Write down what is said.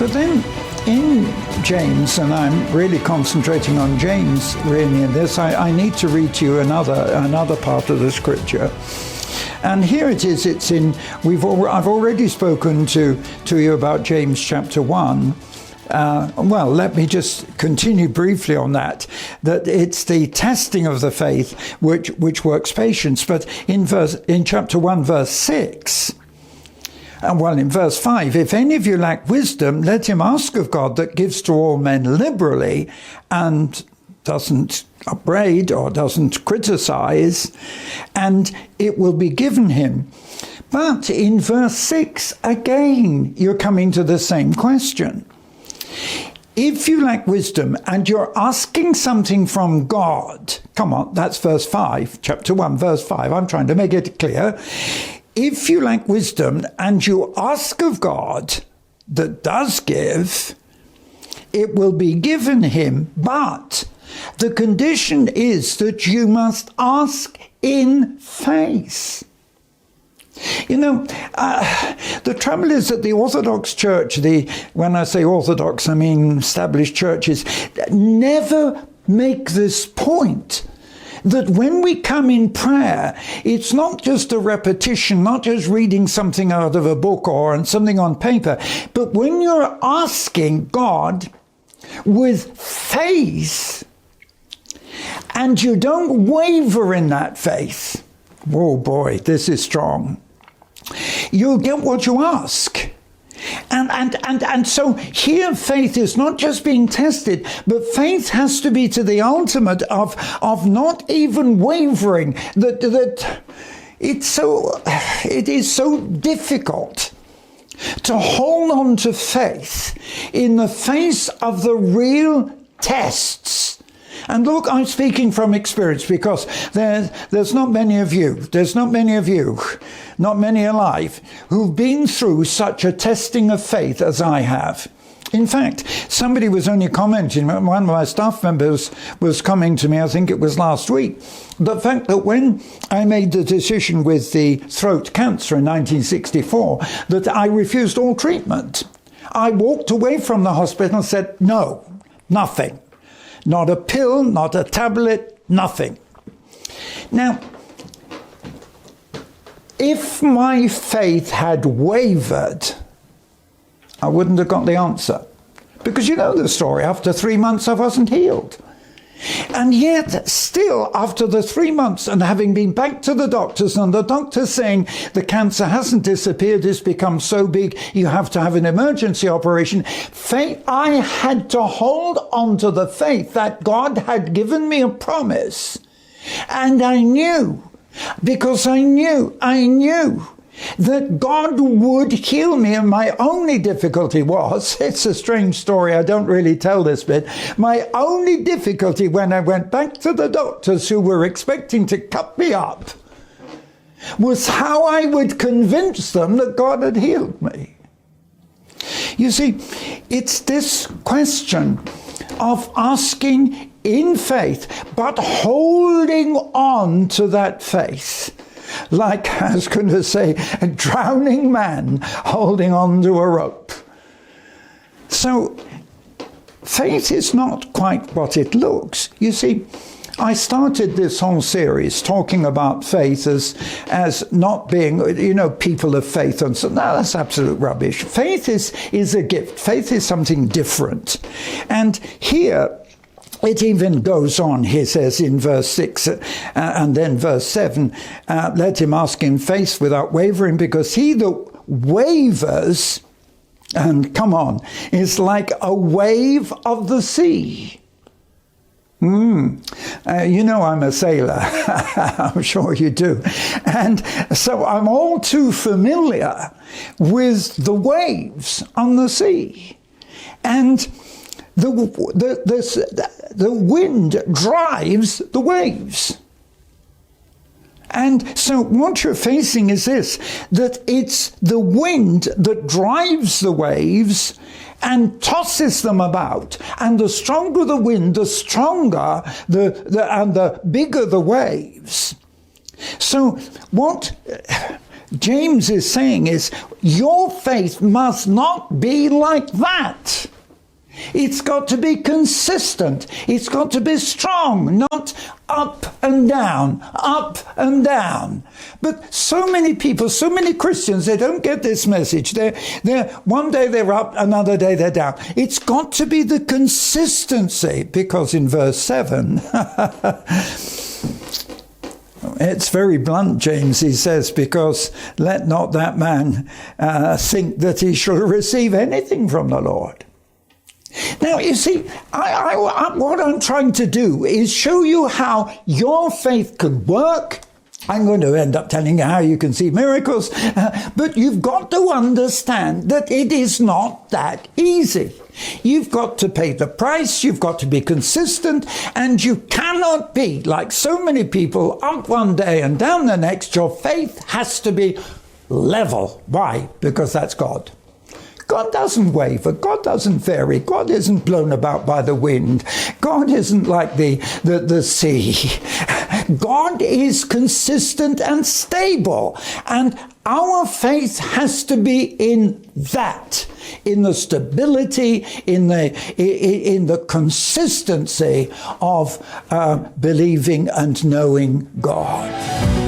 But then in James, and I'm really concentrating on James really in this, I need to read to you another part of the scripture. And here it is, it's in, I've already spoken to you about James chapter 1. Well, let me just continue briefly on that it's the testing of the faith which works patience. But in chapter 1, verse 6, in verse 5, if any of you lack wisdom, let him ask of God that gives to all men liberally and doesn't upbraid or doesn't criticize, and it will be given him. But in verse 6, again, you're coming to the same question. If you lack wisdom and you're asking something from God, come on, that's verse 5, chapter 1, verse 5, I'm trying to make it clear. If you lack wisdom and you ask of God that does give, it will be given him, but the condition is that you must ask in faith. You know, the trouble is that the Orthodox Church, when I say Orthodox, I mean established churches, never make this point that when we come in prayer, it's not just a repetition, not just reading something out of a book or something on paper, but when you're asking God with faith and you don't waver in that faith, oh boy, this is strong, you'll get what you ask. And so here faith is not just being tested, but faith has to be to the ultimate of not even wavering. That it is so difficult to hold on to faith in the face of the real tests. And look, I'm speaking from experience because there's not many of you, not many alive, who've been through such a testing of faith as I have. In fact, somebody was only commenting, one of my staff members was coming to me, I think it was last week, the fact that when I made the decision with the throat cancer in 1964, that I refused all treatment. I walked away from the hospital and said, no, nothing. Not a pill, not a tablet, nothing. Now, if my faith had wavered, I wouldn't have got the answer. Because you know the story, after 3 months I wasn't healed. And yet, still, after the 3 months and having been back to the doctors and the doctor saying the cancer hasn't disappeared, it's become so big, you have to have an emergency operation, I had to hold on to the faith that God had given me a promise. And I knew, because I knew that God would heal me. And my only difficulty was, it's a strange story, I don't really tell this bit, my only difficulty when I went back to the doctors who were expecting to cut me up was how I would convince them that God had healed me. You see, it's this question of asking in faith, but holding on to that faith. Like, I was going to say, a drowning man holding on to a rope. So, faith is not quite what it looks. You see, I started this whole series talking about faith as not being, people of faith. And so, no, that's absolute rubbish. Faith is a gift. Faith is something different. And here, it even goes on, he says in verse 6 and then verse 7, let him ask in faith without wavering, because he that wavers, and come on, is like a wave of the sea. I'm a sailor. I'm sure you do. And so I'm all too familiar with the waves on the sea. And the wind drives the waves. And so what you're facing is this, that it's the wind that drives the waves and tosses them about. And the stronger the wind, the stronger and the bigger the waves. So what James is saying is, your faith must not be like that. It's got to be consistent. It's got to be strong, not up and down, up and down. But so many people, so many Christians, they don't get this message. They're one day they're up, another day they're down. It's got to be the consistency, because in verse 7, it's very blunt, James, he says, because let not that man think that he shall receive anything from the Lord. Now, you see, what I'm trying to do is show you how your faith can work. I'm going to end up telling you how you can see miracles, but you've got to understand that it is not that easy. You've got to pay the price, you've got to be consistent, and you cannot be, like so many people, up one day and down the next. Your faith has to be level. Why? Because that's God. God doesn't waver. God doesn't vary. God isn't blown about by the wind. God isn't like the sea. God is consistent and stable. And our faith has to be in that, in the stability, in the consistency of believing and knowing God.